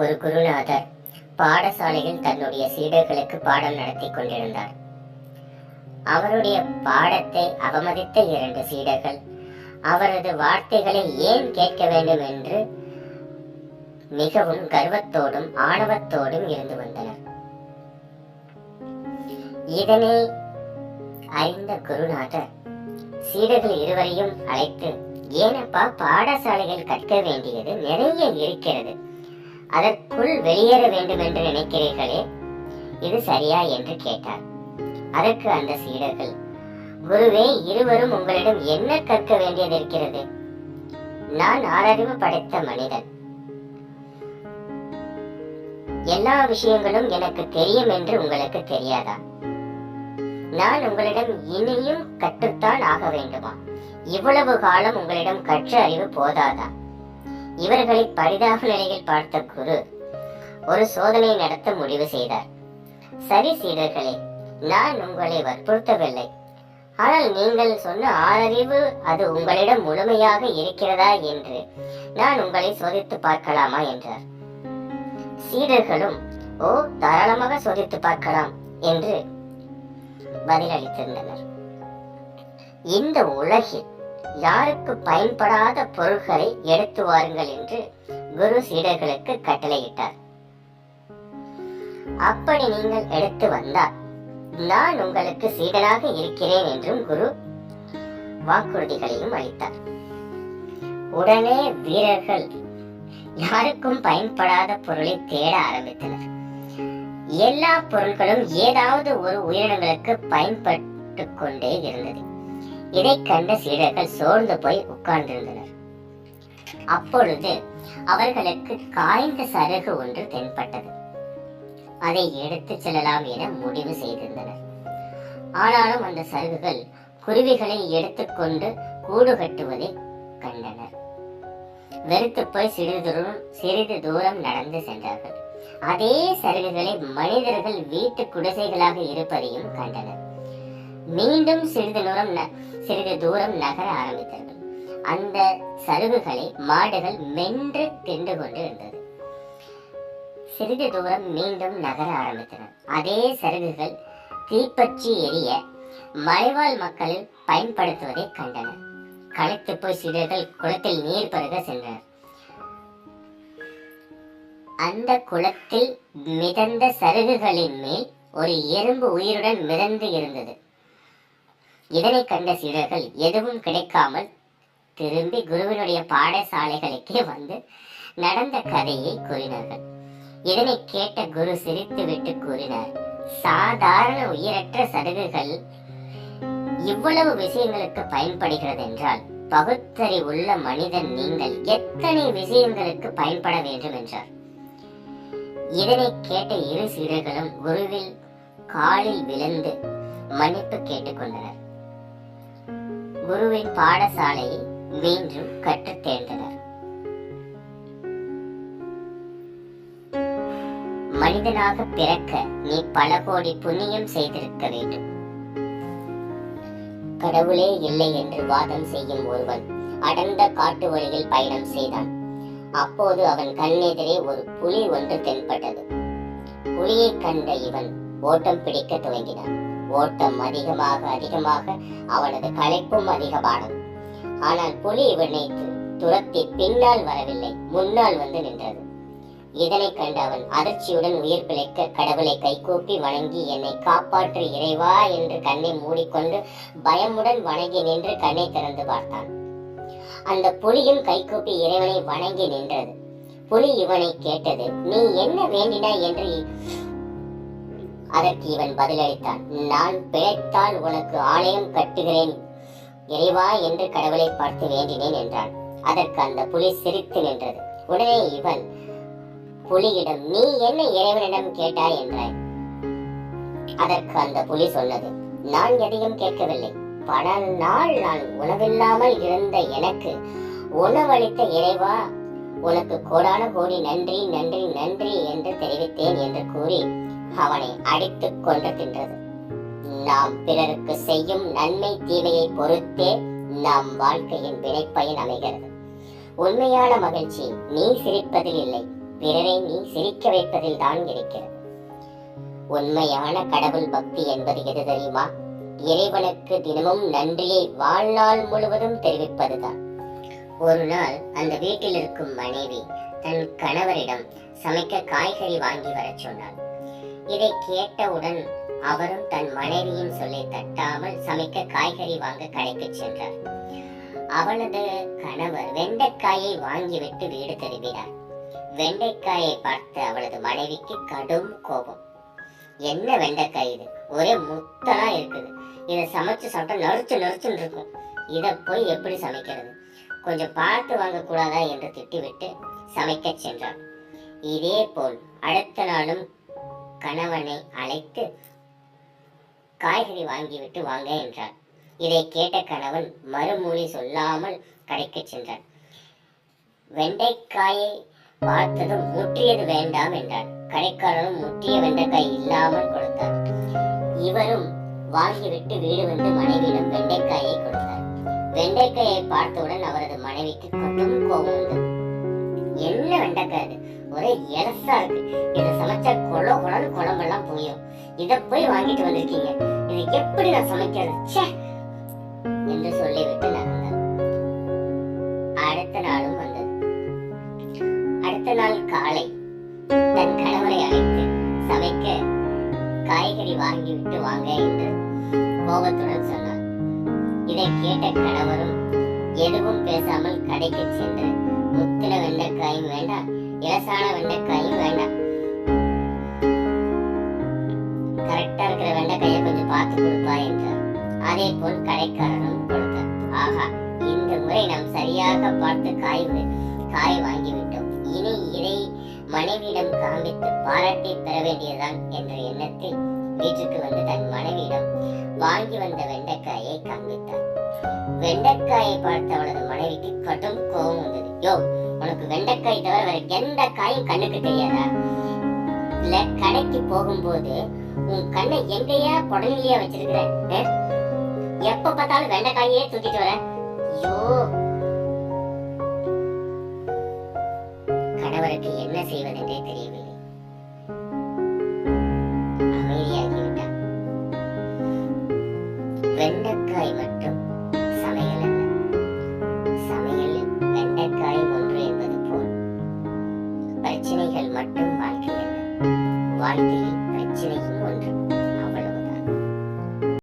ஒரு குருநாதர் பாடசாலையில் தன்னுடைய சீடர்களுக்கு பாடம் நடத்தி கொண்டிருந்தார். அவருடைய பாடத்தை அவமதித்த 2 சீடர்கள் அவரது வார்த்தைகளை ஏன் கேட்க வேண்டும் என்று மிகவும் கர்வத்தோடும் ஆணவத்தோடும் இருந்து வந்தனர். இதனை அறிந்த குருநாதர் சீடர்கள் இருவரையும் அழைத்து, ஏனப்பா, பாடசாலைகள் கற்க வேண்டியது நிறைய இருக்கிறது, அதற்குள் வெளியேற வேண்டும் என்று நினைக்கிறீர்களே, இது சரியா என்று கேட்டார். அதற்கு அந்த சீடர்கள், குருவே, இருவரும் உங்களிடம் என்ன கற்க வேண்டியது இருக்கிறது? நான் ஆறறிவு படைத்த மனிதன், எல்லா விஷயங்களும் எனக்கு தெரியும் என்று உங்களுக்கு தெரியாதா? நான் உங்களிடம் இனியும் கற்றுத்தான் ஆக வேண்டுமா? இவ்வளவு காலம் உங்களிடம் கற்ற அறிவு போதாதா? இவர்களை பரிதாப நிலையில் பார்த்த குரு ஒரு சோதனை நடத்த முடிவு செய்தார். சரி சீடர்களே, நான் உங்களை வற்புறுத்தவில்லை, ஆனால் நீங்கள் சொன்ன ஆறறிவு அது உங்களிடம் முழுமையாக இருக்கிறதா என்று நான் உங்களை சோதித்து பார்க்கலாமா என்றார். சீடர்களும், ஓ, தாராளமாக சோதித்து பார்க்கலாம் என்று பதிலளித்திருந்தனர். இந்த உலகில் யாருக்கு பயன்படாத பொருட்களை எடுத்து வாருங்கள் என்று குரு சீடர்களுக்கு கட்டளையிட்டார். அப்படி நீங்கள் எடுத்து வந்தால் நான் உங்களுக்கு சீடனாக இருக்கிறேன் என்றும் குரு வாக்குறுதிகளையும் அளித்தார். உடனே வீரர்கள் யாருக்கும் பயன்படாத பொருளை தேட ஆரம்பித்தனர். எல்லா பொருட்களும் ஏதாவது ஒரு உயிரினங்களுக்கு பயன்பட்டு கொண்டே இருந்தது. இதை கண்ட சீடர்கள் சோர்ந்து போய் உட்கார்ந்திருந்தனர். அப்பொழுது அவர்களுக்கு காய்ந்த சருகு ஒன்று தென்பட்டது. அதை எடுத்து செல்லலாம் என முடிவு செய்திருந்தனர். ஆனாலும் அந்த சருகுகள் குருவிகளை எடுத்துக்கொண்டு கூடு கட்டுவதை கண்டனர். வெறுத்து போய் சிறிது தூரம் நடந்து சென்றார்கள். அதே சருகுகளை மனிதர்கள் வீட்டு குடிசைகளாக இருப்பதையும் கண்டனர். மீண்டும் சிறிது தூரம் நகர ஆரம்பித்தார்கள். அந்த சருகுகளை மாடுகள் மென்று தின்று கொண்டு இருந்தது. சிறிது தூரம் மீண்டும் நகர ஆரம்பித்தனர். அதே சருகுகள் தீப்பற்றி எரிய மலைவாழ் மக்களில் பயன்படுத்துவதை கண்டனர். களைத்து போய் சீடர்கள் குளத்தில் நீர் பருக சென்றனர். அந்த குளத்தில் மிதந்த சருகுகளின் மேல் ஒரு எறும்பு உயிருடன் மிதந்து இருந்தது. இதனை கண்ட சீடர்கள் எதுவும் கிடைக்காமல் திரும்பி குருவினுடைய பாடசாலைகளுக்கே வந்து நடந்த கதையை கூறினார்கள். இதனை கேட்ட குரு சிரித்துவிட்டு கூறினார், சாதாரண உயிரற்ற சருகுகள் இவ்வளவு விஷயங்களுக்கு பயன்படுகிறது என்றால் பகுத்தறிவுள்ள மனிதன் நீங்கள் எத்தனை விஷயங்களுக்கு பயன்பட வேண்டும் என்றார். இதனை கேட்ட 2 சீடர்களும் குருவில் காலில் விழுந்து மன்னிப்பு கேட்டுக்கொண்டனர். குருவின் பாடசாலையை மீண்டும் கற்றுத் தேர்ந்தனர். மனிதனாக பிறக்க நீ பல கோடி புண்ணியம் செய்திருக்க வேண்டும். கடவுளே இல்லை என்று வாதம் செய்யும் ஒருவன் அடர்ந்த காட்டு வழியில் பயணம் செய்தான். அப்போது அவன் கண்ணெதிரே ஒரு புலி ஒன்று தென்பட்டது. புலியை கண்ட இவன் ஓட்டம் பிடிக்க துவங்கினான். ஓட்டம் அதிகமாக அவனது களைப்பும் அதிகமானது. ஆனால் புலி இவனை துரத்தி பின்னால் வரவில்லை, முன்னால் வந்து நின்றது. இதனை கண்டு அவன் அதிர்ச்சியுடன் உயிர் பிழைக்க கடவுளை கைகூப்பி வணங்கி, என்னை காப்பாற்று இறைவா என்று கண்ணை மூடிக்கொண்டு பயமுடன் வணங்கி நின்று கண்ணை திறந்து பார்த்தான். அந்த புலியும் கைகூப்பி இறைவனை வணங்கி நின்றது. புலி இவனை கேட்டது, நீ என்ன வேண்டினாய் என்று. அதற்கு இவன் பதிலளித்தான், நான் பிழைத்தால் உனக்கு ஆலயம் கட்டுகிறேன் இறைவா என்று கடவுளை பார்த்து வேண்டினேன் என்றான். அதற்கு அந்த புலி சிரித்து நின்றது. உடனே இவன் புலியிடம், நீ என்ன இறைவனிடம் கேட்டாய் என்றாய். அதற்கு அந்த புலி சொன்னது, நான் எதையும் கேட்கவில்லை. பல நாள் நான் உணவில்லாமல் இருந்த எனக்கு உணவளித்த இறைவா, உனக்கு கோடான கோடி நன்றி நன்றி நன்றி என்று தெரிவித்தேன் என்று கூறி அவனை அடித்து கொண்டு தின்றது. நாம் பிறருக்கு செய்யும் நன்மை தீமையை பொறுத்தே நம் வாழ்க்கையின் வினைப்பயன் அமைகிறது. உண்மையான மகிழ்ச்சி நீ சிரிப்பதில் இல்லை, பிறரை நீ சிரிக்க வைப்பதில் தான் இருக்கிறது. உண்மையான கடவுள் பக்தி என்பது எது தெரியுமா? இறைவனுக்கு தினமும் நன்றியை வாழ்நாள் முழுவதும் தெரிவிப்பதுதான். ஒரு நாள் அந்த வீட்டில் இருக்கும் மனைவி தன் கணவரிடம் சமைக்க காய்கறி வாங்கி வர சொன்னாள். இதை கேட்டவுடன் அவரும் தன் மனைவியின் சொல்லை தட்டாமல் சமைக்க காய்கறி வாங்க கடைக்கு சென்றார். அவளது கணவர் வெண்டைக்காயை வாங்கிவிட்டு வீடு திரும்பினார். வெண்டைக்காயை பார்த்த அவளது மனைவிக்கு கடும் கோபம். என்ன வெண்டைக்காய் இது, ஒரே முத்தலா இருக்குது, இதை சமைச்சு சாப்பிட்டா நறுச்சு நறுச்சுன்னு இருக்கும், இதை போய் எப்படி சமைக்கிறது, கொஞ்சம் பார்த்து வாங்க கூடாதா என்று திட்டிவிட்டு சமைக்க சென்றார். இதே போல் அடுத்த நாளும் கணவனை அழைத்து காய்கறி வாங்கிவிட்டு வாங்க என்றார். இதை கேட்ட கணவன் மறுமொழி சொல்லாமல் கடைக்கு சென்றார். வெண்டைக்காயை பார்த்ததும் முற்றியது வேண்டாம் என்றார். கடைக்காரரும் முற்றிய வெண்டைக்காய் இல்லாமல் கொடுத்தார். இவரும் வாங்கிவிட்டு வீடு வந்து மனைவியிடம் வெண்டைக்காயை கொடுத்தார். வெண்டைக்காயை பார்த்தவுடன் அவரது மனைவிக்கு கடும் கோபம் வந்தது. என்ன வெண்டைக்காய் இது, ஒரே எலசா இருக்கு, இதை சமைச்சா கொல கொலன்னு குழம்பெல்லாம் போயும், இதை போய் வாங்கிட்டு வந்திருக்கீங்க, இது எப்படி நான் சமைக்கிறது என்று சொல்லிவிட்டு நகர்ந்தார். அடுத்த நாளும் வந்தது. அடுத்த நாள் காலை தன் கணவரை அழைத்து சமைக்க காய்கறி வாங்கிவிட்டு வாங்க என்று கோபத்துடன் சொன்னார். இதை கேட்ட கணவரும் எதுவும் பேசாமல் கடைக்கு சென்று முத்தின வெண்டைக்காயும் வேண்டாம், இலசான வெண்டைக்காயும் வேண்டாம், கரெக்டா இருக்கிற வெண்டைக்காயை கொஞ்சம் பார்த்து கொடுப்பா என்றார். அதே போல் கடைக்காரரும் கொடுத்தார். ஆஹா, இந்த முறை நாம் சரியாக பார்த்து காய் வாங்கிவிட்டோம், இனி இதை மனைவியிடம் காண்பித்து பாராட்டி பெற வேண்டியதுதான் என்ற எண்ணத்தில் வீட்டுக்கு வந்து தன் மனைவியிடம் வாங்கி வந்த வெண்டைக்காயை காண்பித்தார். வெண்டைக்காயை பார்த்த அவளது மனைவிக்கு கடும் கோபம் வந்தது. யோ, உனக்கு வெண்டைக்காய் தவிர வேற எந்த காயும் கண்ணுக்கு தெரியாதா? இல்ல கடைக்கு போகும்போது உன் கண்ணை எங்கேயா புடலியா வச்சிருக்கிற? எப்ப பார்த்தாலும் வெண்டைக்காயே தூக்கிட்டு வர. ஐயோ, கணவருக்கு என்ன செய்வதென்றே தெரியவில்லை.